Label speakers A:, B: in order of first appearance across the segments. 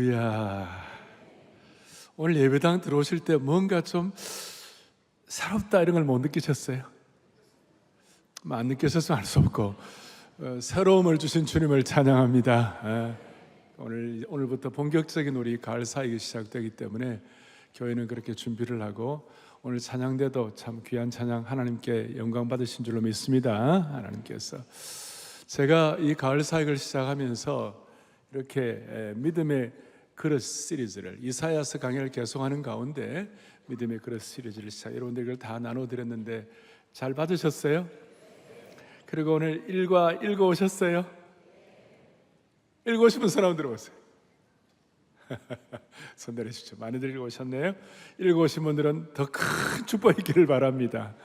A: 할렐루야. 오늘 예배당 들어오실 때 뭔가 좀 새롭다 이런 걸 못 느끼셨어요? 안 느끼셨으면 알 수 없고 새로움을 주신 주님을 찬양합니다. 오늘부터 본격적인 우리 가을 사역이 시작되기 때문에 교회는 그렇게 준비를 하고 오늘 찬양대도 참 귀한 찬양 하나님께 영광 받으신 줄로 믿습니다. 하나님께서 제가 이 가을 사역을 시작하면서 이렇게 믿음의 그릇 시리즈를 이사야서 강의를 계속하는 가운데 믿음의 그릇 시리즈를 시작, 여러분들 이걸 다 나눠드렸는데 잘 받으셨어요? 그리고 오늘 읽어오셨어요? 읽어오신 사람 들어오세요. 손 내리시죠. 많이들 읽어오셨네요. 읽어오신 분들은 더 큰 축복이 있기를 바랍니다.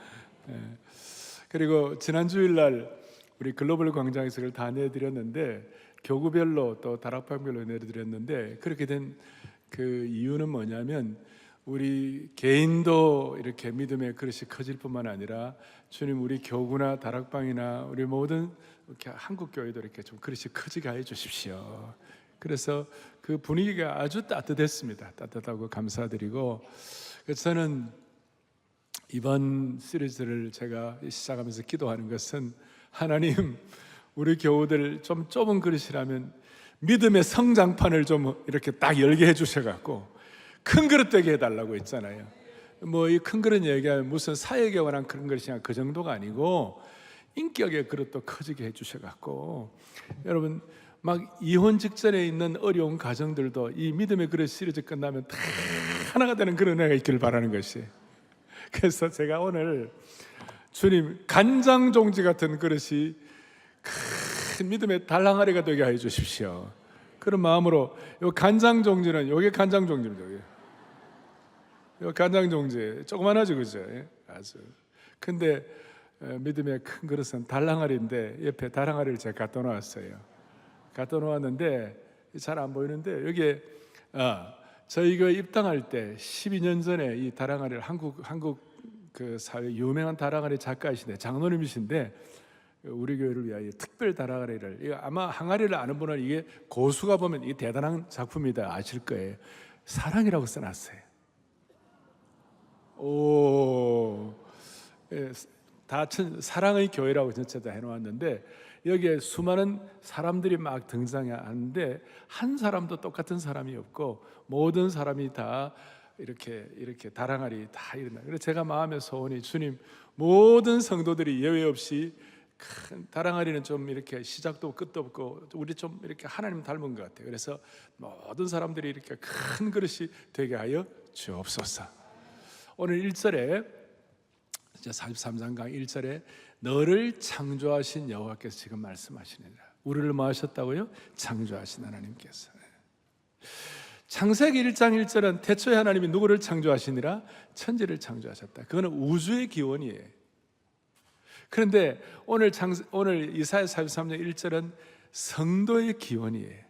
A: 그리고 지난 주일날 우리 글로벌 광장에서 그걸 다 내드렸는데 교구별로 또 다락방별로 내드렸는데 그렇게 된 그 이유는 뭐냐면 우리 개인도 이렇게 믿음의 그릇이 커질 뿐만 아니라 주님 우리 교구나 다락방이나 우리 모든 이렇게 한국 교회도 이렇게 좀 그릇이 커지게 해 주십시오. 그래서 그 분위기가 아주 따뜻했습니다. 따뜻하고 감사드리고 그래서 저는 이번 시리즈를 제가 시작하면서 기도하는 것은 하나님 우리 교우들 좀 좁은 그릇이라면 믿음의 성장판을 좀 이렇게 딱 열게 해주셔갖고 큰 그릇 되게 해달라고 했잖아요. 뭐 이 큰 그릇 얘기하면 무슨 사역에 관한 그런 것이냐 그 정도가 아니고 인격의 그릇도 커지게 해주셔갖고 여러분 막 이혼 직전에 있는 어려운 가정들도 이 믿음의 그릇 시리즈 끝나면 다 하나가 되는 그런 애가 있기를 바라는 것이. 그래서 제가 오늘 주님 간장종지 같은 그릇이 큰 믿음의 달랑아리가 되게 해 주십시오. 그런 마음으로 요 간장종지는 요게 간장종지입니다. 요 간장종지 조그만하죠, 그죠? 아주. 근데 믿음의 큰 그릇은 달랑아리인데 옆에 달랑아리를 제가 갖다 놓았어요. 갖다 놓았는데 잘 안 보이는데 여기에 저희가 입당할 때 12년 전에 이 달랑아리를 한국 그 사회 유명한 달랑아리 작가이신데 장로님이신데 우리 교회를 위하여 특별 달랑아리를 이거 아마 항아리를 아는 분은 이게 고수가 보면 이게 대단한 작품이다 아실 거예요. 사랑이라고 써놨어요. 다 사랑의 교회라고 전체 다 해놓았는데 여기에 수많은 사람들이 막 등장하는데 한 사람도 똑같은 사람이 없고 모든 사람이 다 이렇게 다랑아리 다 일어나. 그래서 제가 마음의 소원이 주님 모든 성도들이 예외 없이 큰 다랑아리는 좀 이렇게 시작도 끝도 없고 우리 좀 이렇게 하나님 닮은 것 같아요. 그래서 모든 사람들이 이렇게 큰 그릇이 되게 하여 주옵소서. 오늘 1절에 43장 1절에 너를 창조하신 여호와께서 지금 말씀하시느니라. 우리를 뭐 하셨다고요? 창조하신 하나님께서. 창세기 1장 1절은 태초에 하나님이 누구를 창조하시니라? 천지를 창조하셨다. 그거는 우주의 기원이에요. 그런데 오늘 이사야 43장 1절은 성도의 기원이에요.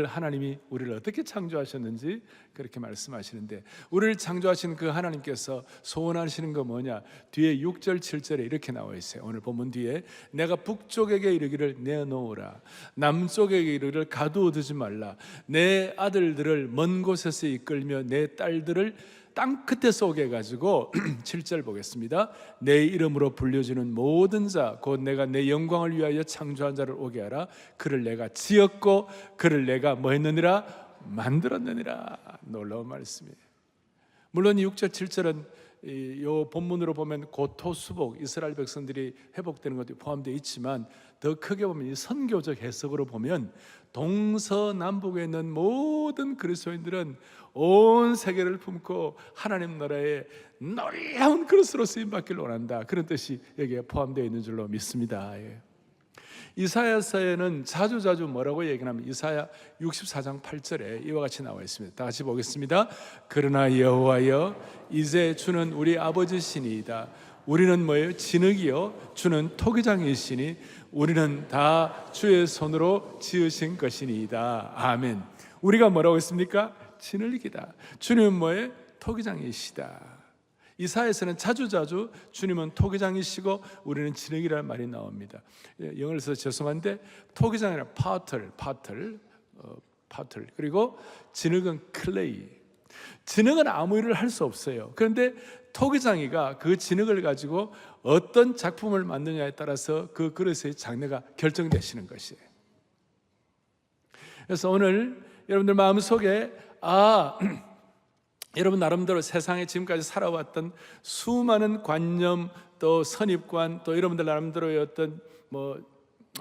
A: 하나님이 우리를 어떻게 창조하셨는지 그렇게 말씀하시는데 우리를 창조하신 그 하나님께서 소원하시는 거 뭐냐? 뒤에 6절 7절에 이렇게 나와 있어요. 오늘 본문 뒤에 내가 북쪽에게 이르기를 내놓으라 남쪽에게 이르기를 가두어두지 말라 내 아들들을 먼 곳에서 이끌며 내 딸들을 땅 끝에서 오게 해가지고 7절 보겠습니다. 내 이름으로 불려지는 모든 자 곧 내가 내 영광을 위하여 창조한 자를 오게 하라. 그를 내가 지었고 그를 내가 뭐 했느니라? 만들었느니라. 놀라운 말씀이에요. 물론 6절 7절은 이 본문으로 보면 고토수복 이스라엘 백성들이 회복되는 것도 포함되어 있지만 더 크게 보면 이 선교적 해석으로 보면 동서남북에 있는 모든 그리스도인들은 온 세계를 품고 하나님 나라의 놀라운 그릇으로 쓰임받기를 원한다. 그런 뜻이 여기에 포함되어 있는 줄로 믿습니다. 이사야서에는 자주 뭐라고 얘기하면 이사야 64장 8절에 이와 같이 나와 있습니다. 다 같이 보겠습니다. 그러나 여호와여 이제 주는 우리 아버지시니이다. 우리는 뭐예요? 진흙이요 주는 토기장이시니 우리는 다 주의 손으로 지으신 것이니이다. 아멘. 우리가 뭐라고 했습니까? 진흙이다. 주님은 뭐예요? 토기장이시다. 이사야에서는 자주 주님은 토기장이시고 우리는 진흙이라는 말이 나옵니다. 영어로 써서 죄송한데 토기장이란 파틀 파틀. 그리고 진흙은 클레이. 진흙은 아무 일을 할 수 없어요. 그런데 토기장이가 그 진흙을 가지고 어떤 작품을 만드냐에 따라서 그 그릇의 장래가 결정되시는 것이에요. 그래서 오늘 여러분들 마음속에 여러분 나름대로 세상에 지금까지 살아왔던 수많은 관념, 또 선입관, 또 여러분들 나름대로의 어떤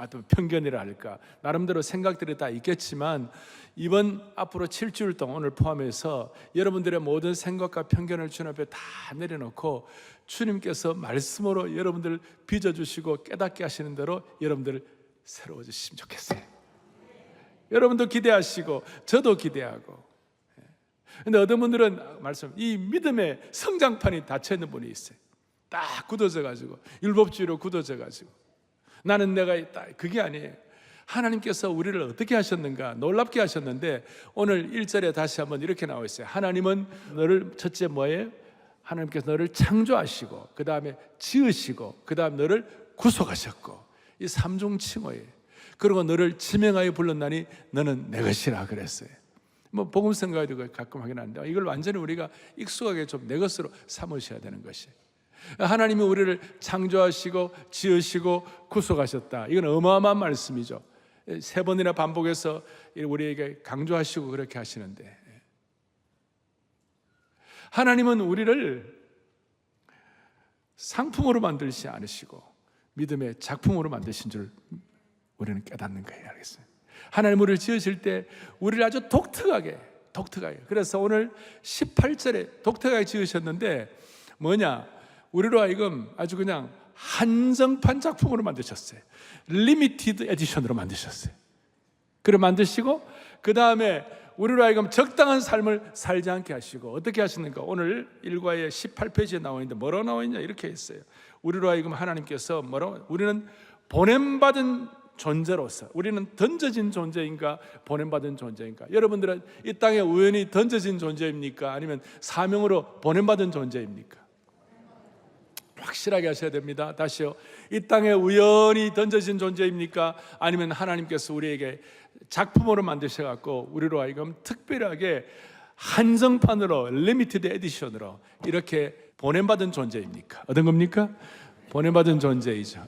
A: 또 편견이라 할까, 나름대로 생각들이 다 있겠지만, 이번 앞으로 7주일 동안 오늘 포함해서 여러분들의 모든 생각과 편견을 주님 앞에 다 내려놓고 주님께서 말씀으로 여러분들 빚어주시고 깨닫게 하시는 대로 여러분들 새로워지시면 좋겠어요. 여러분도 기대하시고 저도 기대하고. 근데 어떤 분들은 이 믿음의 성장판이 닫혀있는 분이 있어요. 딱 굳어져가지고, 율법주의로 굳어져가지고 나는 내가 있다. 그게 아니에요. 하나님께서 우리를 어떻게 하셨는가 놀랍게 하셨는데, 오늘 1절에 다시 한번 이렇게 나와 있어요. 하나님은 너를 첫째 뭐예요? 하나님께서 너를 창조하시고, 그 다음에 지으시고, 그 다음 너를 구속하셨고, 이 삼중 칭호예요. 그리고 너를 지명하여 불렀나니 너는 내 것이라 그랬어요. 복음 생각에도 가끔 하긴 하는데, 이걸 완전히 우리가 익숙하게 좀 내 것으로 삼으셔야 되는 것이에요. 하나님이 우리를 창조하시고 지으시고 구속하셨다. 이건 어마어마한 말씀이죠. 3번이나 반복해서 우리에게 강조하시고 그렇게 하시는데, 하나님은 우리를 상품으로 만들지 않으시고 믿음의 작품으로 만드신 줄 우리는 깨닫는 거예요. 알겠어요? 하나님 우리를 지으실 때 우리를 아주 독특하게, 그래서 오늘 18절에 독특하게 지으셨는데 뭐냐? 우리로 하여금 아주 그냥 한정판 작품으로 만드셨어요. 리미티드 에디션으로 만드셨어요. 그래 만드시고, 그 다음에 우리로 하여금 적당한 삶을 살지 않게 하시고, 어떻게 하시는가? 오늘 1과의 18페이지에 나와 있는데 뭐라고 나와 있냐? 이렇게 했어요. 우리로 하여금 하나님께서 우리는 보냄받은 존재로서, 우리는 던져진 존재인가 보냄받은 존재인가? 여러분들은 이 땅에 우연히 던져진 존재입니까? 아니면 사명으로 보냄받은 존재입니까? 확실하게 하셔야 됩니다. 다시요. 이 땅에 우연히 던져진 존재입니까? 아니면 하나님께서 우리에게 작품으로 만드셔갖고 우리로 하여금 특별하게 한정판으로, 리미티드 에디션으로 이렇게 보냄받은 존재입니까? 어떤 겁니까? 보냄받은 존재이죠.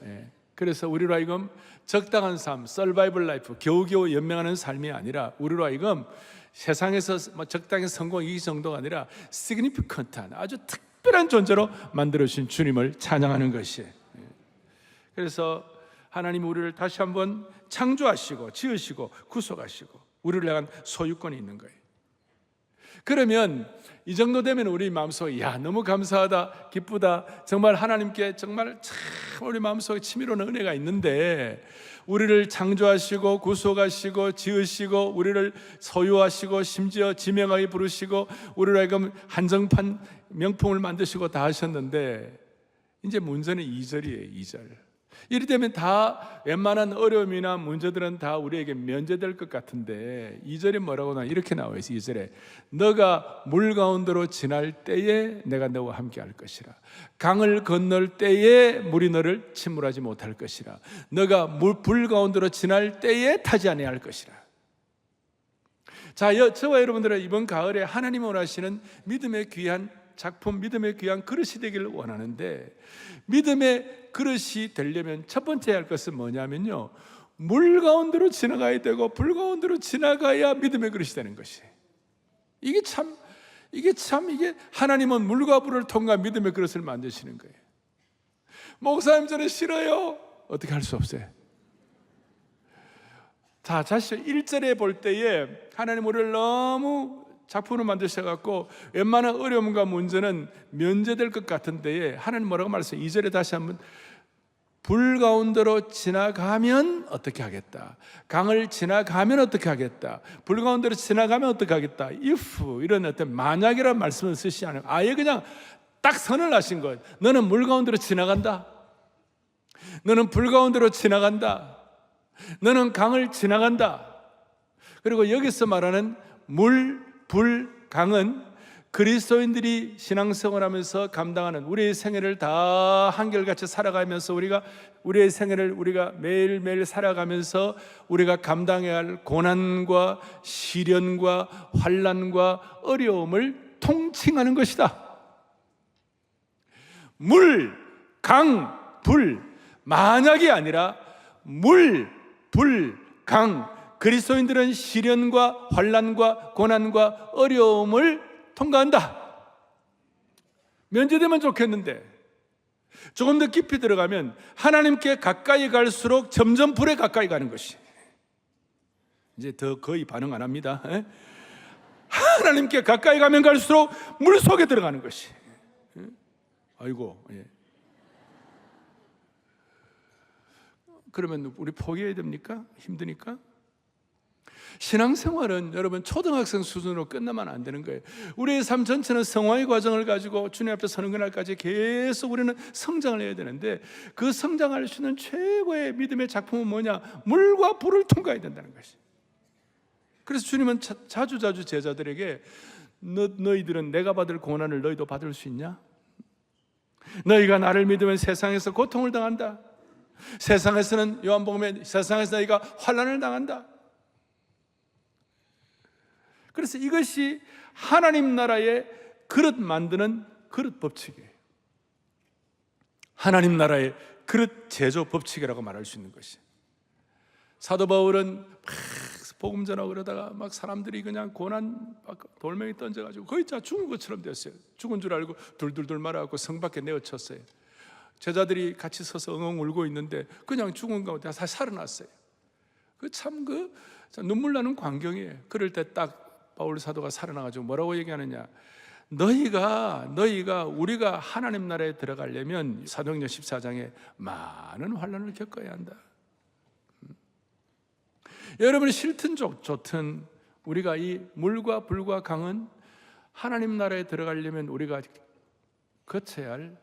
A: 그래서 우리로 하여금 적당한 삶, 서바이벌 라이프, 겨우겨우 연명하는 삶이 아니라, 우리로 하여금 세상에서 적당히 성공 이 정도가 아니라 시그니피컨트한 아주 특별한 존재로 만들어주신 주님을 찬양하는 것이에요. 그래서 하나님 우리를 다시 한번 창조하시고 지으시고 구속하시고 우리를 향한 소유권이 있는 거예요. 그러면 이 정도 되면 우리 마음속에 너무 감사하다, 기쁘다, 정말 하나님께 정말 참 우리 마음속에 치밀어오는 은혜가 있는데, 우리를 창조하시고 구속하시고 지으시고 우리를 소유하시고 심지어 지명하게 부르시고 우리를 하여금 한정판 명품을 만드시고 다 하셨는데, 이제 문제는 2절이에요. 2절. 이리 되면 다 웬만한 어려움이나 문제들은 다 우리에게 면제될 것 같은데, 2절에 뭐라고 이렇게 나와 있어요. 2절에 너가 물 가운데로 지날 때에 내가 너와 함께 할 것이라. 강을 건널 때에 물이 너를 침몰하지 못할 것이라. 너가 불 가운데로 지날 때에 타지 아니할 것이라. 자, 저와 여러분들은 이번 가을에 하나님이 원하시는 믿음의 귀한 작품, 믿음의 귀한 그릇이 되기를 원하는데, 믿음의 그릇이 되려면 첫 번째 할 것은 뭐냐면요, 물 가운데로 지나가야 되고 불 가운데로 지나가야 믿음의 그릇이 되는 것이에요. 이게 하나님은 물과 불을 통과 믿음의 그릇을 만드시는 거예요. 목사님 저는 싫어요. 어떻게 할 수 없어요. 자, 사실 1절에 볼 때에 하나님 우리를 너무 작품을 만드셔갖고 웬만한 어려움과 문제는 면제될 것 같은데, 하나님 뭐라고 말했어요? 2절에 다시 한번 불 가운데로 지나가면 어떻게 하겠다, 강을 지나가면 어떻게 하겠다, 불 가운데로 지나가면 어떻게 하겠다, if 이런 어떤 만약이라는 말씀을 쓰시지 않아요. 아예 그냥 딱 선을 하신 거예요. 너는 물 가운데로 지나간다, 너는 불 가운데로 지나간다, 너는 강을 지나간다. 그리고 여기서 말하는 물, 불, 강은 그리스도인들이 신앙생활하면서 감당하는 우리의 생애를 다 한결같이 살아가면서 우리의 생애를 우리가 매일매일 살아가면서 우리가 감당해야 할 고난과 시련과 환난과 어려움을 통칭하는 것이다. 물, 강, 불, 만약이 아니라 물, 불, 강. 그리스도인들은 시련과 환난과 고난과 어려움을 통과한다. 면제되면 좋겠는데 조금 더 깊이 들어가면 하나님께 가까이 갈수록 점점 불에 가까이 가는 것이, 이제 더 거의 반응 안 합니다. 하나님께 가까이 가면 갈수록 물 속에 들어가는 것이. 아이고, 예. 그러면 우리 포기해야 됩니까? 힘드니까? 신앙생활은 여러분 초등학생 수준으로 끝나면 안 되는 거예요. 우리의 삶 전체는 성화의 과정을 가지고 주님 앞에 서는 그날까지 계속 우리는 성장을 해야 되는데, 그 성장할 수 있는 최고의 믿음의 작품은 뭐냐? 물과 불을 통과해야 된다는 것이. 그래서 주님은 자주 제자들에게 너희들은 내가 받을 고난을 너희도 받을 수 있냐? 너희가 나를 믿으면 세상에서 고통을 당한다. 세상에서는, 요한복음에 세상에서 너희가 환난을 당한다. 그래서 이것이 하나님 나라의 그릇 만드는 그릇 법칙이에요. 하나님 나라의 그릇 제조 법칙이라고 말할 수 있는 것이. 사도 바울은 막 복음 전하고 그러다가 막 사람들이 그냥 고난 돌멩이 던져가지고 거의 다 죽은 것처럼 됐어요. 죽은 줄 알고 둘둘둘 말아갖고 성 밖에 내어쳤어요. 제자들이 같이 서서 엉엉 울고 있는데 그냥 죽은 가운데 다시 살아났어요. 참 눈물 나는 광경이에요. 그럴 때 딱 바울 사도가 살아나가지고 뭐라고 얘기하느냐? 너희가 우리가 하나님 나라에 들어가려면 사도행전 14장에 많은 환난을 겪어야 한다. 여러분이 싫든 좋든 우리가 이 물과 불과 강은 하나님 나라에 들어가려면 우리가 거쳐야 할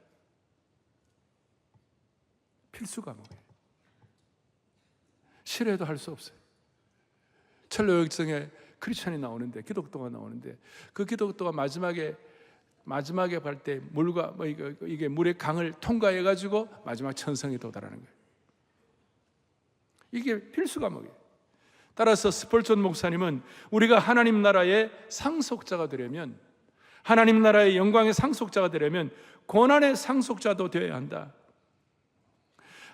A: 필수 과목이에요. 싫어해도 할 수 없어요. 철로 역정에 크리스천이 나오는데, 기독교가 나오는데, 그 기독교가 마지막에 갈 때 물과 이게 물의 강을 통과해 가지고 마지막 천성에 도달하는 거예요. 이게 필수 과목이에요. 따라서 스펄전 목사님은 우리가 하나님 나라의 상속자가 되려면, 하나님 나라의 영광의 상속자가 되려면 고난의 상속자도 되어야 한다.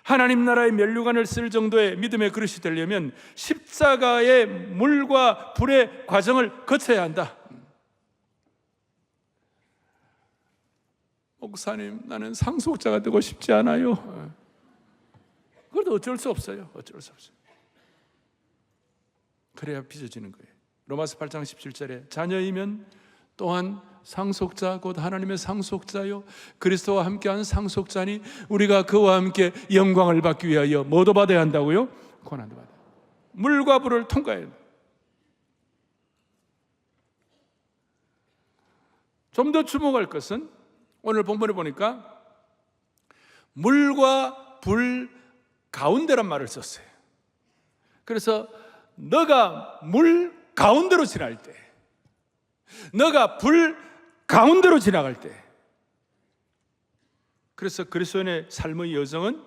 A: 하나님 나라의 면류관을 쓸 정도의 믿음의 그릇이 되려면 십자가의 물과 불의 과정을 거쳐야 한다. 목사님, 나는 상속자가 되고 싶지 않아요. 그래도 어쩔 수 없어요. 그래야 빚어지는 거예요. 로마서 8장 17절에 자녀이면 또한 상속자 곧 하나님의 상속자요 그리스도와 함께한 상속자니 우리가 그와 함께 영광을 받기 위하여 뭐도 받아야 한다고요? 고난도 받아야 한다. 물과 불을 통과해야 한다. 좀 더 주목할 것은 오늘 본문에 보니까 물과 불 가운데란 말을 썼어요. 그래서 너가 물 가운데로 지날 때, 너가 불 가운데로 지나갈 때, 그래서 그리스도인의 삶의 여정은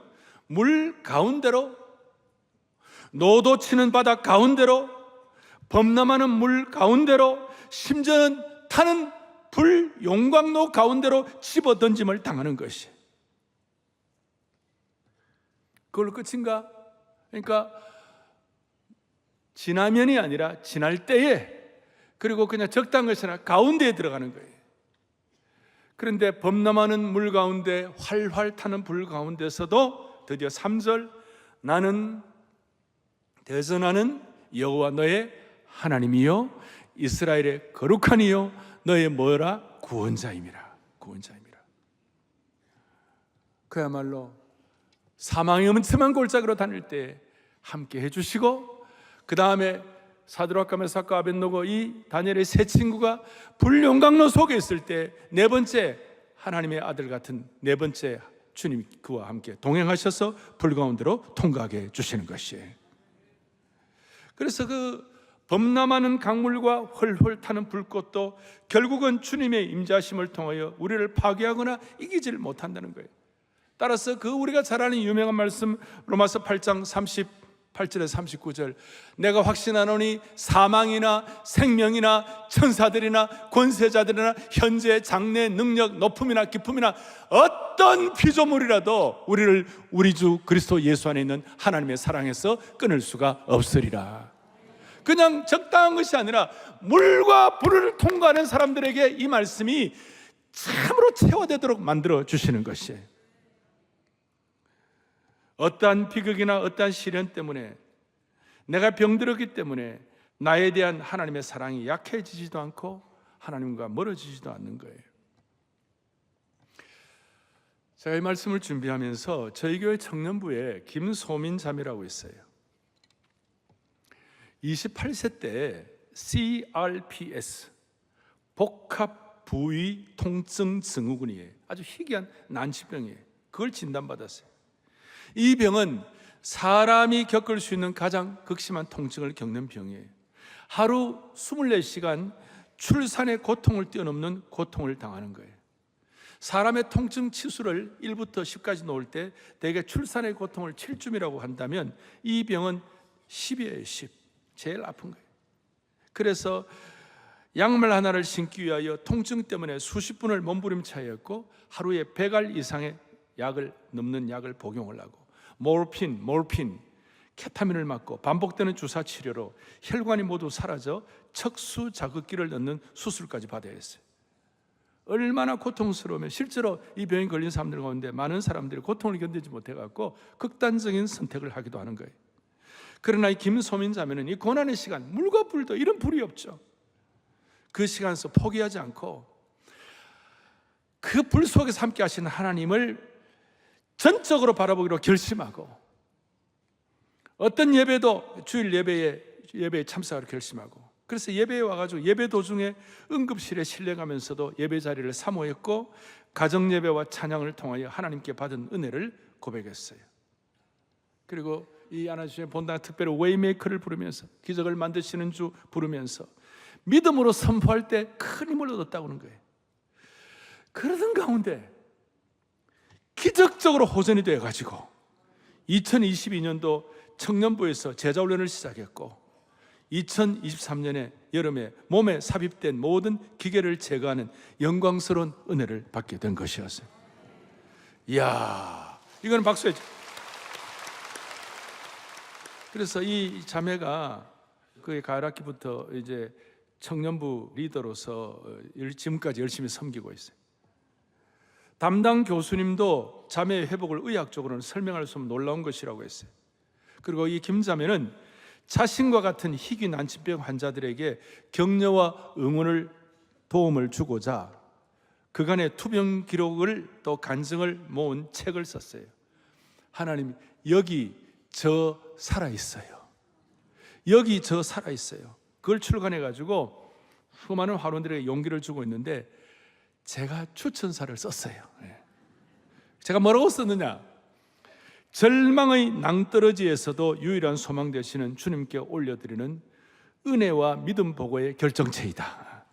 A: 물 가운데로, 노도 치는 바다 가운데로, 범람하는 물 가운데로, 심지어는 타는 불 용광로 가운데로 집어던짐을 당하는 것이. 그걸로 끝인가? 그러니까 지나면이 아니라 지날 때에, 그리고 그냥 적당한 것이 아니라 가운데에 들어가는 거예요. 그런데 범람하는 물 가운데, 활활 타는 불 가운데서도 드디어 3절, 나는 대전하는 여호와 너의 하나님이요 이스라엘의 거룩한 이요 너의 뭐라? 구원자임이라. 그야말로 사망의 음침한 골짜기로 다닐 때 함께 해주시고, 그 다음에 사드락과 메삭과 아벳노고 이 다니엘의 세 친구가 불용광로 속에 있을 때 네 번째 하나님의 아들 같은 네 번째 주님 그와 함께 동행하셔서 불 가운데로 통과하게 해주시는 것이에요. 그래서 그 범람하는 강물과 헐헐 타는 불꽃도 결국은 주님의 임재하심을 통하여 우리를 파괴하거나 이기질 못한다는 거예요. 따라서 그 우리가 잘 아는 유명한 말씀 로마서 8장 38절에 39절, 내가 확신하노니 사망이나 생명이나 천사들이나 권세자들이나 현재 장래 능력 높음이나 깊음이나 어떤 피조물이라도 우리를 우리 주 그리스도 예수 안에 있는 하나님의 사랑에서 끊을 수가 없으리라. 그냥 적당한 것이 아니라 물과 불을 통과하는 사람들에게 이 말씀이 참으로 체화되도록 만들어 주시는 것이에요. 어떠한 비극이나 어떠한 시련 때문에, 내가 병들었기 때문에 나에 대한 하나님의 사랑이 약해지지도 않고 하나님과 멀어지지도 않는 거예요. 제가 이 말씀을 준비하면서 저희 교회 청년부에 김소민 자매라고 있어요. 28세 때 CRPS, 복합 부위 통증 증후군이에요. 아주 희귀한 난치병이에요. 그걸 진단받았어요. 이 병은 사람이 겪을 수 있는 가장 극심한 통증을 겪는 병이에요. 하루 24시간 출산의 고통을 뛰어넘는 고통을 당하는 거예요. 사람의 통증 치수를 1부터 10까지 놓을 때 대개 출산의 고통을 7쯤이라고 한다면 이 병은 10이에요. 10. 제일 아픈 거예요. 그래서 양말 하나를 신기 위하여 통증 때문에 수십 분을 몸부림쳐야했고 하루에 100알 이상의 약을 넘는 약을 복용을 하고 모르핀, 케타민을 맞고 반복되는 주사 치료로 혈관이 모두 사라져 척수 자극기를 넣는 수술까지 받아야 했어요. 얼마나 고통스러우면 실제로 이 병에 걸린 사람들 가운데 많은 사람들이 고통을 견디지 못해갖고 극단적인 선택을 하기도 하는 거예요. 그러나 이 김소민 자매는 이 고난의 시간, 물과 불도 이런 불이 없죠. 그 시간에서 포기하지 않고 그 불 속에서 함께 하시는 하나님을 전적으로 바라보기로 결심하고 어떤 예배도 주일 예배에 참석하기로 결심하고, 그래서 예배에 와가지고 예배 도중에 응급실에 실려가면서도 예배 자리를 사모했고 가정 예배와 찬양을 통하여 하나님께 받은 은혜를 고백했어요. 그리고 이 안아주시는 본당 특별히 웨이메이커를 부르면서 기적을 만드시는 주 부르면서 믿음으로 선포할 때 큰 힘을 얻었다고 하는 거예요. 그러던 가운데 기적적으로 호전이 되어가지고 2022년도 청년부에서 제자훈련을 시작했고 2023년에 여름에 몸에 삽입된 모든 기계를 제거하는 영광스러운 은혜를 받게 된 것이었어요. 이야, 이거는 박수해 줘. 그래서 이 자매가 그 가을학기부터 이제 청년부 리더로서 지금까지 열심히 섬기고 있어요. 담당 교수님도 자매의 회복을 의학적으로는 설명할 수 없는 놀라운 것이라고 했어요. 그리고 이 김자매는 자신과 같은 희귀 난치병 환자들에게 격려와 응원을 도움을 주고자 그간의 투병 기록을 또 간증을 모은 책을 썼어요. 하나님, 여기 저 살아있어요. 여기 저 살아있어요. 그걸 출간해가지고 수많은 화론들에게 용기를 주고 있는데 제가 추천사를 썼어요. 제가 뭐라고 썼느냐? 절망의 낭떠러지에서도 유일한 소망 되시는 주님께 올려드리는 은혜와 믿음 보고의 결정체이다.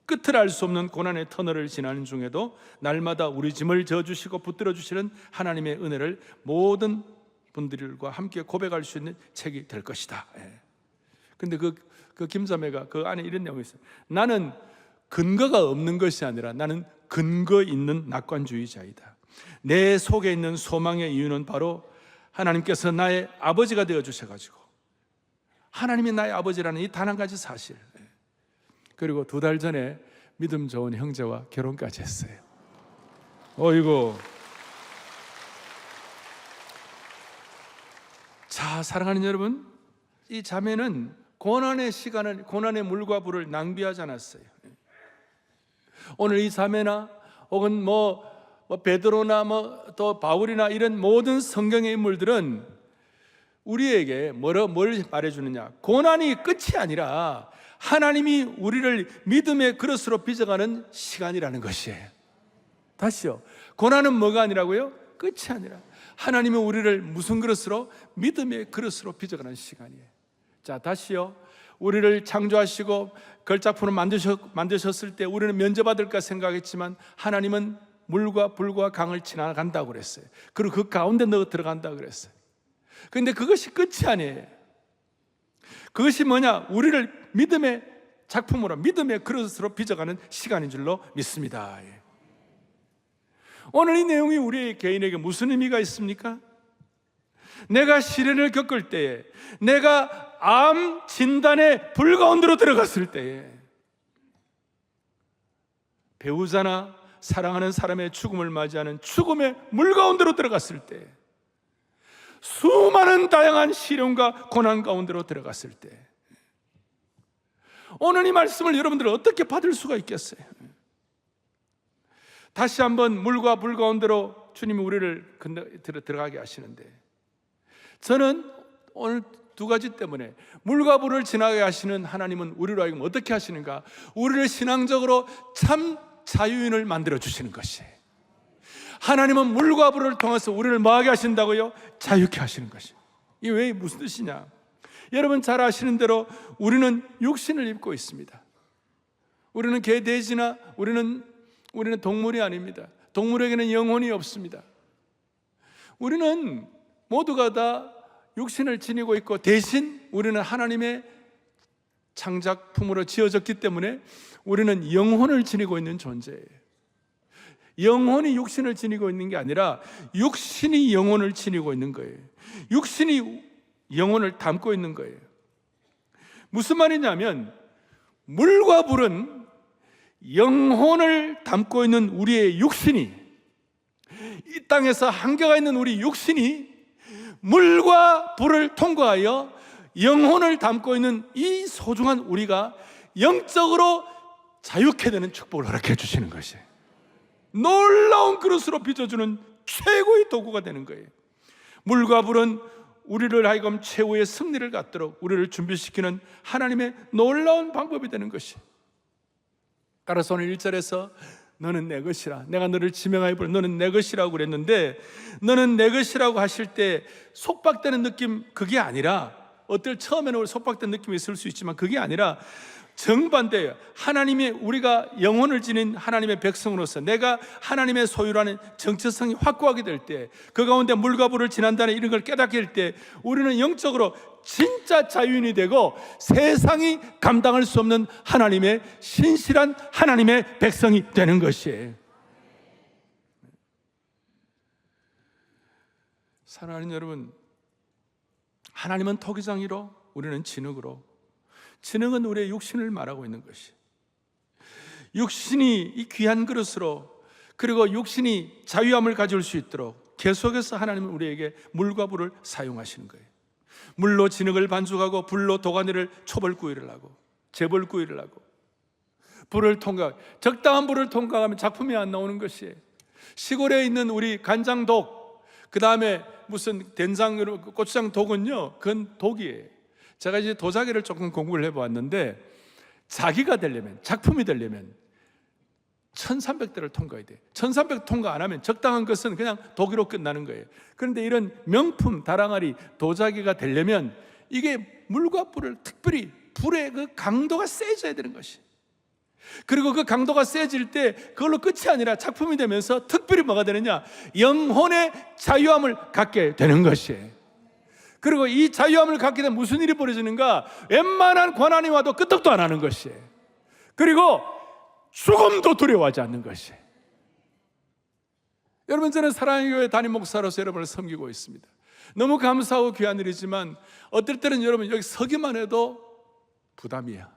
A: 끝을 알 수 없는 고난의 터널을 지나는 중에도 날마다 우리 짐을 져주시고 붙들어 주시는 하나님의 은혜를 모든 분들과 함께 고백할 수 있는 책이 될 것이다. 근데 그 김자매가 그 안에 이런 내용이 있어요. 나는 근거가 없는 것이 아니라 나는 근거 있는 낙관주의자이다. 내 속에 있는 소망의 이유는 바로 하나님께서 나의 아버지가 되어 주셔가지고 하나님이 나의 아버지라는 이 단 한 가지 사실. 그리고 2달 전에 믿음 좋은 형제와 결혼까지 했어요. 어이고. 자, 사랑하는 여러분, 이 자매는 고난의 시간을, 고난의 물과 불을 낭비하지 않았어요. 오늘 이 자매나 혹은 베드로나 또 바울이나 이런 모든 성경의 인물들은 우리에게 뭘 말해주느냐? 고난이 끝이 아니라 하나님이 우리를 믿음의 그릇으로 빚어가는 시간이라는 것이에요. 다시요. 고난은 뭐가 아니라고요? 끝이 아니라 하나님이 우리를 무슨 그릇으로? 믿음의 그릇으로 빚어가는 시간이에요. 자, 다시요. 우리를 창조하시고 걸작품을 만드셨을 때 우리는 면제받을까 생각했지만 하나님은 물과 불과 강을 지나간다고 그랬어요. 그리고 그 가운데 너 들어간다고 그랬어요. 그런데 그것이 끝이 아니에요. 그것이 뭐냐? 우리를 믿음의 작품으로, 믿음의 그릇으로 빚어가는 시간인 줄로 믿습니다. 오늘 이 내용이 우리 개인에게 무슨 의미가 있습니까? 내가 시련을 겪을 때에, 내가 암 진단의 불 가운데로 들어갔을 때에, 배우자나 사랑하는 사람의 죽음을 맞이하는 죽음의 물 가운데로 들어갔을 때, 수많은 다양한 시련과 고난 가운데로 들어갔을 때, 오늘 이 말씀을 여러분들 어떻게 받을 수가 있겠어요? 다시 한번 물과 불 가운데로 주님이 우리를 들어가게 하시는데, 저는 오늘 두 가지 때문에 물과 불을 지나게 하시는 하나님은 우리로 하여금 어떻게 하시는가? 우리를 신앙적으로 참 자유인을 만들어 주시는 것이에요. 하나님은 물과 불을 통해서 우리를 뭐하게 하신다고요? 자유케 하시는 것이에요. 이게 왜 무슨 뜻이냐? 여러분 잘 아시는 대로 우리는 육신을 입고 있습니다. 우리는 개, 돼지나 우리는 동물이 아닙니다. 동물에게는 영혼이 없습니다. 우리는 모두가 다 육신을 지니고 있고, 대신 우리는 하나님의 창작품으로 지어졌기 때문에 우리는 영혼을 지니고 있는 존재예요. 영혼이 육신을 지니고 있는 게 아니라 육신이 영혼을 지니고 있는 거예요. 육신이 영혼을 담고 있는 거예요. 무슨 말이냐면, 물과 불은 영혼을 담고 있는 우리의 육신이, 이 땅에서 한계가 있는 우리 육신이 물과 불을 통과하여 영혼을 담고 있는 이 소중한 우리가 영적으로 자유케 되는 축복을 허락해 주시는 것이에요. 놀라운 그릇으로 빚어주는 최고의 도구가 되는 거예요. 물과 불은 우리를 하여금 최후의 승리를 갖도록 우리를 준비시키는 하나님의 놀라운 방법이 되는 것이에요. 따라서 오늘 1절에서 너는 내 것이라, 내가 너를 지명하여 부르 너는 내 것이라고 그랬는데, 너는 내 것이라고 하실 때 속박되는 느낌, 그게 아니라, 어떨 처음에는 속박된 느낌이 있을 수 있지만 그게 아니라 정반대예요. 하나님의, 우리가 영혼을 지닌 하나님의 백성으로서 내가 하나님의 소유라는 정체성이 확고하게 될 때, 그 가운데 물과 불을 지난다는 이런 걸 깨닫게 될 때, 우리는 영적으로 진짜 자유인이 되고 세상이 감당할 수 없는 하나님의 신실한 하나님의 백성이 되는 것이에요. 사랑하는 여러분, 하나님은 토기장이로 우리는 진흙으로, 진흙은 우리의 육신을 말하고 있는 것이, 육신이 이 귀한 그릇으로, 그리고 육신이 자유함을 가질 수 있도록 계속해서 하나님은 우리에게 물과 불을 사용하시는 거예요. 물로 진흙을 반죽하고 불로 도가니를 초벌구이를 하고 재벌구이를 하고, 불을 통과, 적당한 불을 통과하면 작품이 안 나오는 것이에요. 시골에 있는 우리 간장독, 그 다음에 무슨 된장, 고추장 독은요, 그건 독이에요. 제가 이제 도자기를 조금 공부를 해보았는데, 자기가 되려면, 작품이 되려면 1300대를 통과해야 돼요. 1300 통과 안 하면 적당한 것은 그냥 독으로 끝나는 거예요. 그런데 이런 명품 다랑아리 도자기가 되려면 이게 물과 불을, 특별히 불의 그 강도가 세져야 되는 것이, 그리고 그 강도가 세질 때 그걸로 끝이 아니라 작품이 되면서 특별히 뭐가 되느냐, 영혼의 자유함을 갖게 되는 것이에요. 그리고 이 자유함을 갖게 되면 무슨 일이 벌어지는가? 웬만한 고난이 와도 끄떡도 안 하는 것이에요. 그리고 죽음도 두려워하지 않는 것이에요. 여러분, 저는 사랑의 교회 담임 목사로서 여러분을 섬기고 있습니다. 너무 감사하고 귀한 일이지만 어떨 때는 여러분 여기 서기만 해도 부담이야.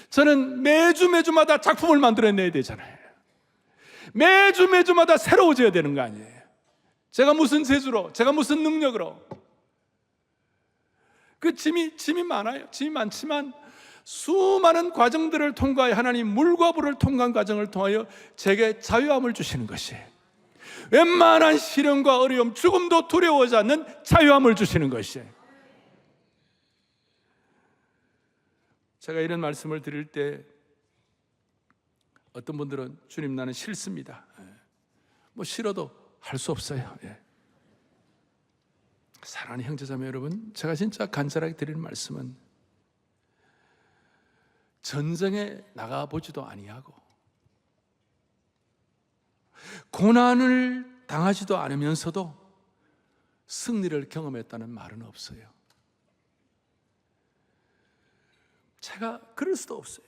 A: 저는 매주마다 작품을 만들어내야 되잖아요. 매주마다 새로워져야 되는 거 아니에요. 제가 무슨 재주로, 제가 무슨 능력으로. 그 짐이 많아요. 짐이 많지만 수많은 과정들을 통과해 하나님 물과 불을 통과한 과정을 통하여 제게 자유함을 주시는 것이에요. 웬만한 시련과 어려움, 죽음도 두려워하지 않는 자유함을 주시는 것이에요. 제가 이런 말씀을 드릴 때 어떤 분들은 주님 나는 싫습니다. 뭐 싫어도 할 수 없어요. 사랑하는 형제자매 여러분, 제가 진짜 간절하게 드리는 말씀은 전쟁에 나가보지도 아니하고 고난을 당하지도 않으면서도 승리를 경험했다는 말은 없어요. 제가 그럴 수도 없어요.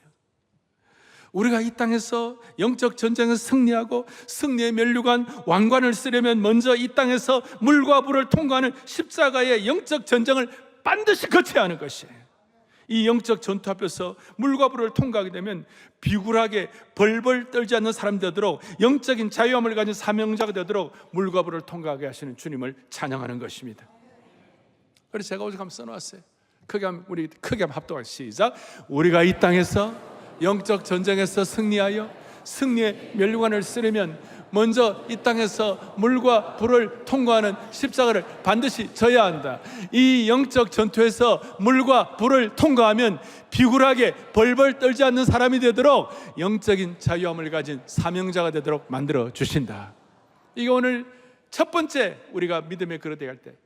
A: 우리가 이 땅에서 영적 전쟁에서 승리하고 승리의 면류관 왕관을 쓰려면 먼저 이 땅에서 물과 불을 통과하는 십자가의 영적 전쟁을 반드시 거쳐야 하는 것이에요. 이 영적 전투 앞에서 물과 불을 통과하게 되면 비굴하게 벌벌 떨지 않는 사람이 되도록, 영적인 자유함을 가진 사명자가 되도록 물과 불을 통과하게 하시는 주님을 찬양하는 것입니다. 그래서 제가 오직 한번 써놓았어요. 우리 크게 한번 합동하고 시작. 우리가 이 땅에서 영적 전쟁에서 승리하여 승리의 면류관을 쓰려면 먼저 이 땅에서 물과 불을 통과하는 십자가를 반드시 져야 한다. 이 영적 전투에서 물과 불을 통과하면 비굴하게 벌벌 떨지 않는 사람이 되도록 영적인 자유함을 가진 사명자가 되도록 만들어 주신다. 이게 오늘 첫 번째 우리가 믿음의 그릇에 갈 때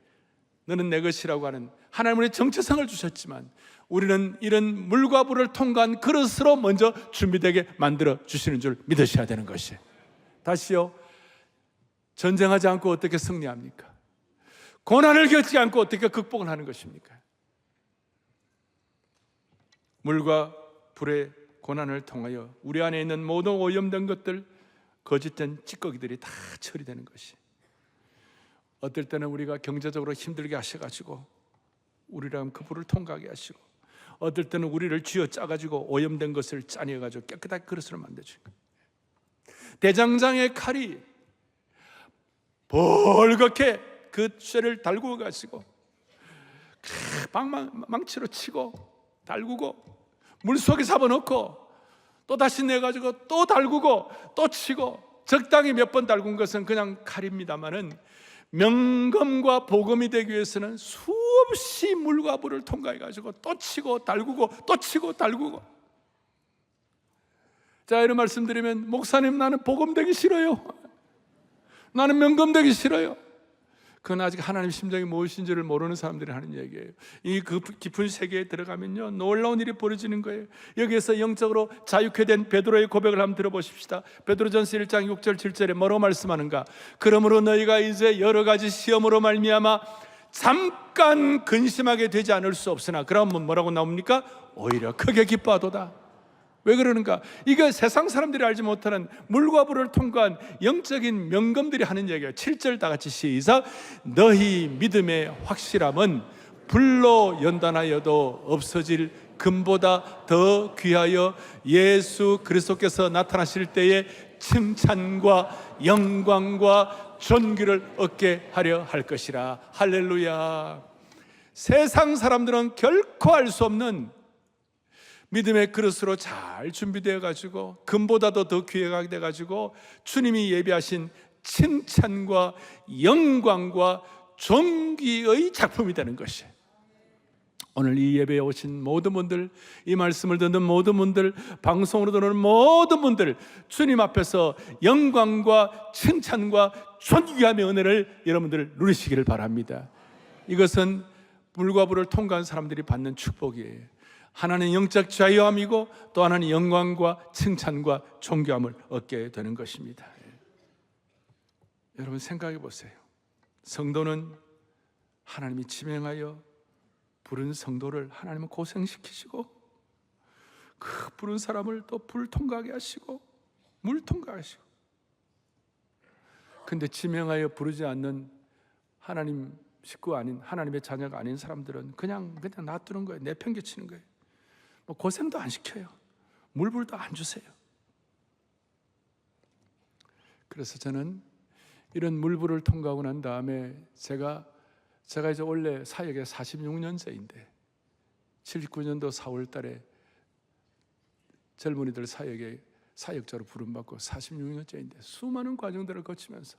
A: 너는 내 것이라고 하는 하나님의 정체성을 주셨지만 우리는 이런 물과 불을 통과한 그릇으로 먼저 준비되게 만들어 주시는 줄 믿으셔야 되는 것이에요. 다시요, 전쟁하지 않고 어떻게 승리합니까? 고난을 겪지 않고 어떻게 극복을 하는 것입니까? 물과 불의 고난을 통하여 우리 안에 있는 모든 오염된 것들, 거짓된 찌꺼기들이 다 처리되는 것이. 어떨 때는 우리가 경제적으로 힘들게 하셔가지고 우리랑 그 불을 통과하게 하시고, 어떨 때는 우리를 쥐어짜가지고 오염된 것을 짜내가지고 깨끗하게 그릇으로 만들어주고, 대장장의 칼이 벌겋게 그 쇠를 달구어 가지고 망치로 치고 달구고 물속에 잡아놓고 또 다시 내가지고 또 달구고 또 치고, 적당히 몇 번 달군 것은 그냥 칼입니다마는 명검과 복음이 되기 위해서는 수없이 물과 불을 통과해가지고 또 치고 달구고 또 치고 달구고. 자, 이런 말씀드리면 목사님 나는 복음 되기 싫어요, 나는 명검 되기 싫어요. 그건 아직 하나님 심정이 무엇인지를 모르는 사람들이 하는 얘기예요. 이 깊은 세계에 들어가면요 놀라운 일이 벌어지는 거예요. 여기에서 영적으로 자유케 된 베드로의 고백을 한번 들어보십시다. 베드로전서 1장 6절 7절에 뭐라고 말씀하는가? 그러므로 너희가 이제 여러 가지 시험으로 말미암아 잠깐 근심하게 되지 않을 수 없으나, 그러면 뭐라고 나옵니까? 오히려 크게 기뻐하도다. 왜 그러는가? 이게 세상 사람들이 알지 못하는 물과 불을 통과한 영적인 명검들이 하는 얘기예요. 7절 다 같이 시작. 너희 믿음의 확실함은 불로 연단하여도 없어질 금보다 더 귀하여 예수 그리스도께서 나타나실 때에 칭찬과 영광과 존귀를 얻게 하려 할 것이라. 할렐루야. 세상 사람들은 결코 알 수 없는 믿음의 그릇으로 잘 준비되어 가지고 금보다도 더 귀하게 돼 가지고 주님이 예비하신 칭찬과 영광과 존귀의 작품이 되는 것이에요. 오늘 이 예배에 오신 모든 분들, 이 말씀을 듣는 모든 분들, 방송으로 듣는 모든 분들, 주님 앞에서 영광과 칭찬과 존귀함의 은혜를 여러분들 누리시기를 바랍니다. 이것은 물과 불을 통과한 사람들이 받는 축복이에요. 하나는 영적 자유함이고 또 하나는 영광과 칭찬과 존귀함을 얻게 되는 것입니다. 여러분 생각해 보세요. 성도는 하나님이 지명하여 부른 성도를 하나님은 고생시키시고 그 부른 사람을 또 불 통과하게 하시고 물 통과하게 하시고, 근데 지명하여 부르지 않는 하나님 식구 아닌, 하나님의 자녀가 아닌 사람들은 그냥 놔두는 거예요. 내팽개치는 거예요. 뭐 고생도 안 시켜요. 물불도 안 주세요. 그래서 저는 이런 물불을 통과하고 난 다음에 제가 이제 원래 사역에 46년째인데 79년도 4월 달에 젊은이들 사역에 사역자로 부름받고 46년째인데 수많은 과정들을 거치면서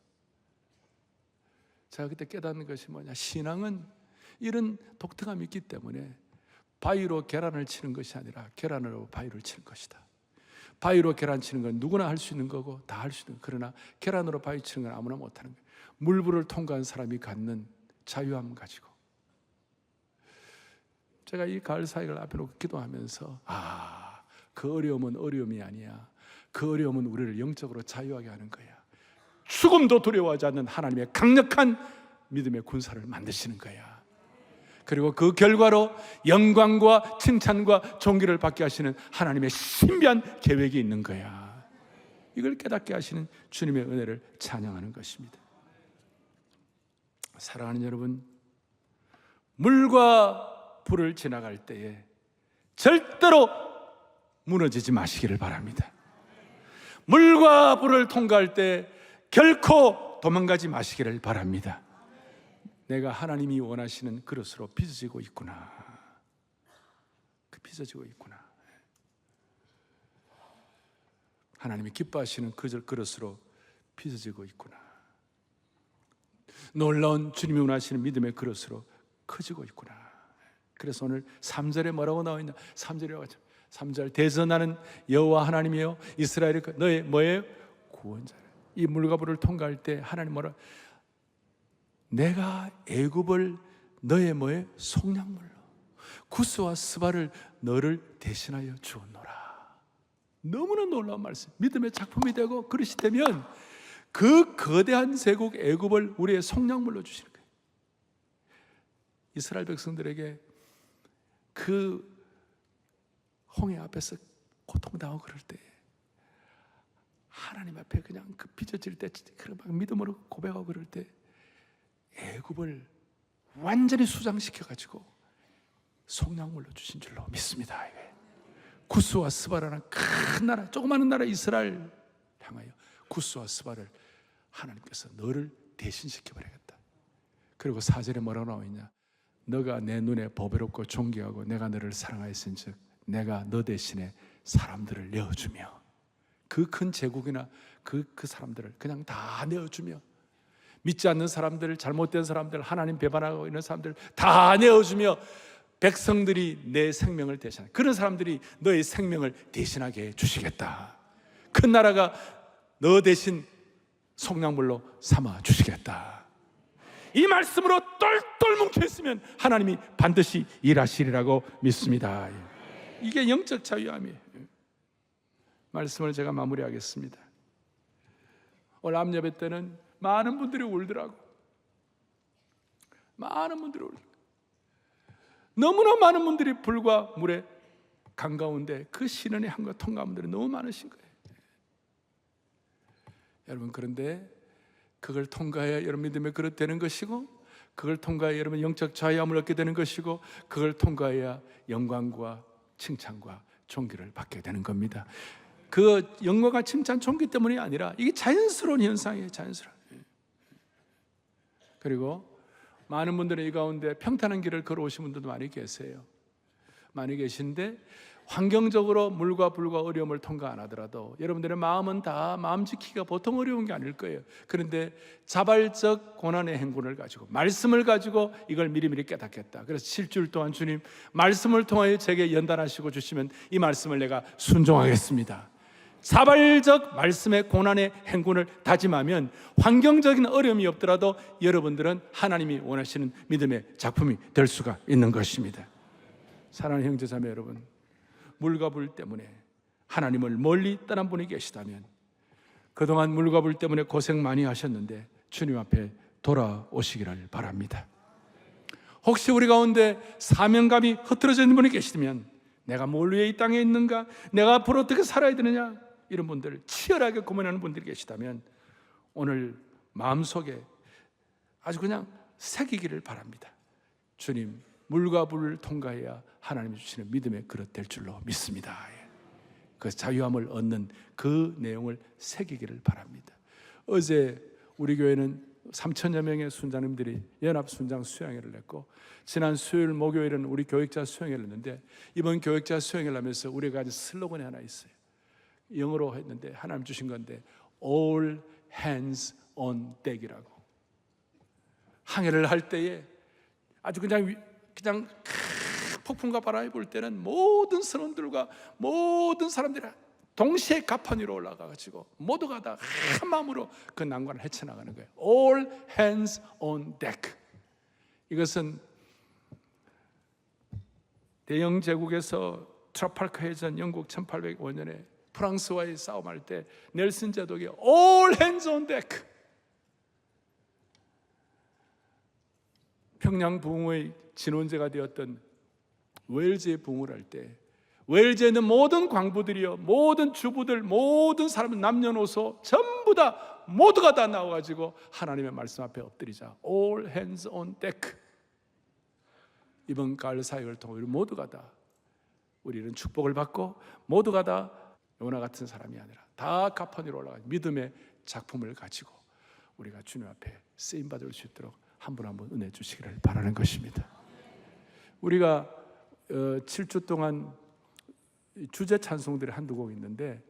A: 제가 그때 깨닫는 것이 뭐냐, 신앙은 이런 독특함이 있기 때문에 바위로 계란을 치는 것이 아니라 계란으로 바위를 치는 것이다. 바위로 계란 치는 건 누구나 할 수 있는 거고 다 할 수 있는, 그러나 계란으로 바위 치는 건 아무나 못하는 거예요. 물불을 통과한 사람이 갖는 자유함 가지고. 제가 이 가을 사역을 앞에 놓고 기도하면서 그 어려움은 어려움이 아니야. 그 어려움은 우리를 영적으로 자유하게 하는 거야. 죽음도 두려워하지 않는 하나님의 강력한 믿음의 군사를 만드시는 거야. 그리고 그 결과로 영광과 칭찬과 존귀를 받게 하시는 하나님의 신비한 계획이 있는 거야. 이걸 깨닫게 하시는 주님의 은혜를 찬양하는 것입니다. 사랑하는 여러분, 물과 불을 지나갈 때에 절대로 무너지지 마시기를 바랍니다. 물과 불을 통과할 때 결코 도망가지 마시기를 바랍니다. 내가 하나님이 원하시는 그릇으로 빚어지고 있구나. 빚어지고 있구나. 하나님이 기뻐하시는 그 그릇으로 빚어지고 있구나. 놀라운 주님이 원하시는 믿음의 그릇으로 커지고 있구나. 그래서 오늘 3절에 뭐라고 나와 있냐? 3절 대전하는 여호와 하나님이여 이스라엘의 너의 뭐예요? 구원자라. 이 물과 불을 통과할 때 하나님 뭐라? 내가 애굽을 너의 뭐예요? 속량물로 구스와 스바를 너를 대신하여 주었노라. 너무나 놀라운 말씀. 믿음의 작품이 되고 그릇이 되면 그 거대한 제국 애굽을 우리의 속량물로 주시는 거예요. 이스라엘 백성들에게 그 홍해 앞에서 고통당하고 그럴 때 하나님 앞에 그냥 그 빚어질 때 그런 막 믿음으로 고백하고 그럴 때 애굽을 완전히 수장시켜 가지고 속량물로 주신 줄로 믿습니다. 구스와 스바라는 큰 나라, 조그마한 나라 이스라엘 향하여 구스와 스바를 하나님께서 너를 대신시켜 버리겠다. 그리고 4절에 뭐라고 나와 있냐? 너가 내 눈에 보배롭고 존귀하고 내가 너를 사랑하였은즉 내가 너 대신에 사람들을 내어주며 그 큰 제국이나 그 사람들을 그냥 다 내어주며 믿지 않는 사람들, 잘못된 사람들, 하나님 배반하고 있는 사람들 다 내어주며 백성들이 내 생명을 대신하는 그런 사람들이 너의 생명을 대신하게 해주시겠다. 큰 나라가 너 대신 속량물로 삼아 주시겠다. 이 말씀으로 똘똘 뭉쳐있으면 하나님이 반드시 일하시리라고 믿습니다. 이게 영적 자유함이에요. 말씀을 제가 마무리하겠습니다. 오늘 암예배 때는 많은 분들이 울더라고. 많은 분들이 울더라고. 너무나 많은 분들이 불과 물의 강 가운데 그 시련의 한과 통과한 분들이 너무 많으신 거예요. 여러분, 그런데 그걸 통과해야 여러분 믿음의 그릇 되는 것이고, 그걸 통과해야 여러분 영적 자유함을 얻게 되는 것이고, 그걸 통과해야 영광과 칭찬과 존귀를 받게 되는 겁니다. 그 영광과 칭찬, 존귀 때문이 아니라 이게 자연스러운 현상이에요. 자연스러운. 그리고 많은 분들은 이 가운데 평탄한 길을 걸어오신 분들도 많이 계세요. 많이 계신데 환경적으로 물과 불과 어려움을 통과 안 하더라도 여러분들의 마음은 다 마음 지키기가 보통 어려운 게 아닐 거예요. 그런데 자발적 고난의 행군을 가지고 말씀을 가지고 이걸 미리미리 깨닫겠다. 그래서 7주일 동안 주님 말씀을 통하여 제게 연단하시고 주시면 이 말씀을 내가 순종하겠습니다. 자발적 말씀의 고난의 행군을 다짐하면 환경적인 어려움이 없더라도 여러분들은 하나님이 원하시는 믿음의 작품이 될 수가 있는 것입니다. 사랑하는 형제자매 여러분, 물과 불 때문에 하나님을 멀리 떠난 분이 계시다면 그동안 물과 불 때문에 고생 많이 하셨는데 주님 앞에 돌아오시기를 바랍니다. 혹시 우리 가운데 사명감이 흐트러져 있는 분이 계시다면 내가 뭘 위해 이 땅에 있는가? 내가 앞으로 어떻게 살아야 되느냐? 이런 분들, 치열하게 고민하는 분들이 계시다면 오늘 마음속에 아주 그냥 새기기를 바랍니다. 주님, 물과 불을 통과해야 하나님이 주시는 믿음의 그릇 될 줄로 믿습니다. 그 자유함을 얻는 그 내용을 새기기를 바랍니다. 어제 우리 교회는 3,000여 명의 순장님들이 연합 순장 수양회를 했고, 지난 수요일 목요일은 우리 교육자 수양회를 했는데, 이번 교육자 수양회를 하면서 우리가 가진 슬로건이 하나 있어요. 영어로 했는데 하나님 주신 건데 All hands on deck이라고. 항해를 할 때에 아주 그냥 폭풍과 바람이 불 때는 모든 선원들과 모든 사람들이 동시에 갑판 위로 올라가가지고 모두가 다 한 마음으로 그 난관을 헤쳐나가는 거예요. All hands on deck. 이것은 대영 제국에서 트라팔카 해전 영국 1805년에 프랑스와의 싸움할 때 넬슨 제독이 All hands on deck, 평양 부흥의 진원제가 되었던 웨일즈의 부흥을 할 때 웨일즈에 있는 모든 광부들이요, 모든 주부들, 모든 사람, 남녀노소 전부 다 모두가 다 나와가지고 하나님의 말씀 앞에 엎드리자. All hands on deck. 이번 가을 사역을 통해 우리 모두가 다, 우리는 축복을 받고 모두가 다 요나 같은 사람이 아니라 다 가판 위로 올라가 믿음의 작품을 가지고 우리가 주님 앞에 쓰임 받을 수 있도록 한 분 한 분 은혜 주시기를 바라는 것입니다. 우리가 7주 동안 주제 찬송들이 한두 곡 있는데,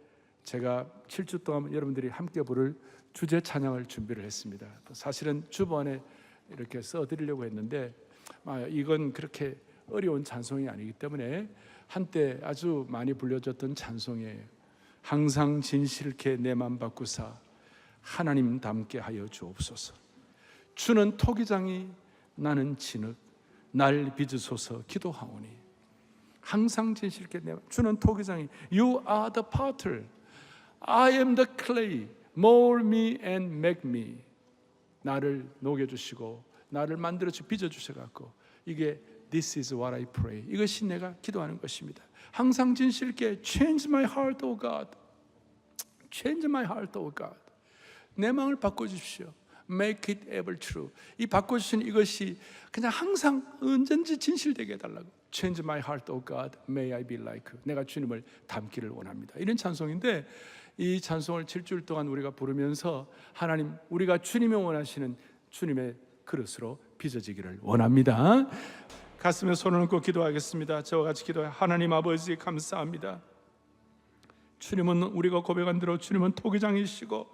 A: 제가 7주 동안 여러분들이 함께 부를 주제 찬양을 준비를 했습니다. 사실은 주번에 이렇게 써드리려고 했는데 이건 그렇게 어려운 찬송이 아니기 때문에 한때 아주 많이 불려졌던 찬송이에요. 항상 진실케 내 맘 바꾸사 하나님 닮게 하여 주옵소서. 주는 토기장이 나는 진흙 날 빚으소서 기도하오니. 항상 진실케 내 맘, 주는 토기장이 You are the potter, I am the clay, mold me and make me. 나를 녹여주시고 나를 만들어주시고 빚어주셔갖고 이게 This is what I pray, 이것이 내가 기도하는 것입니다. 항상 진실케 Change my heart, O God. Change my heart, O God. 내 마음을 바꿔주십시오. Make it ever true. 이 바꿔주신 이것이 그냥 항상 언제든지 진실되게 해달라고. Change my heart, O God. May I be like you. 내가 주님을 닮기를 원합니다. 이런 찬송인데, 이 찬송을 7주일 동안 우리가 부르면서 하나님, 우리가 주님이 원하시는 주님의 그릇으로 빚어지기를 원합니다. 가슴에 손을 얹고 기도하겠습니다. 저와 같이 기도해. 하나님 아버지 감사합니다. 주님은 우리가 고백한 대로 주님은 토기장이시고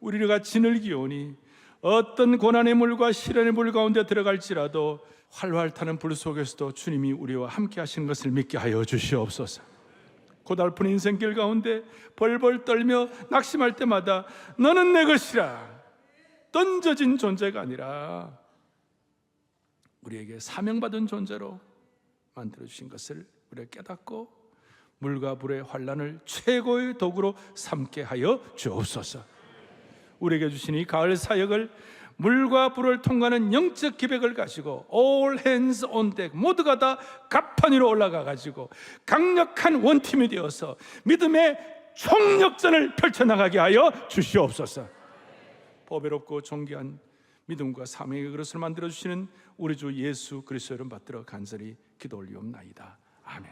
A: 우리가 진을 기오니 어떤 고난의 물과 시련의 물 가운데 들어갈지라도 활활 타는 불 속에서도 주님이 우리와 함께 하시는 것을 믿게 하여 주시옵소서. 고달픈 인생길 가운데 벌벌 떨며 낙심할 때마다 너는 내 것이라 던져진 존재가 아니라 우리에게 사명받은 존재로 만들어주신 것을 우리가 깨닫고 물과 불의 환난을 최고의 도구로 삼게 하여 주옵소서. 우리에게 주신 이 가을 사역을 물과 불을 통과하는 영적 기백을 가지고 All hands on deck, 모두가 다 갑판 위로 올라가 가지고 강력한 원팀이 되어서 믿음의 총력전을 펼쳐나가게 하여 주시옵소서. 보배롭고 존귀한 믿음과 사명의 그릇을 만들어주시는 우리 주 예수 그리스도 이름 받들어 간절히 기도 올리옵나이다. 아멘.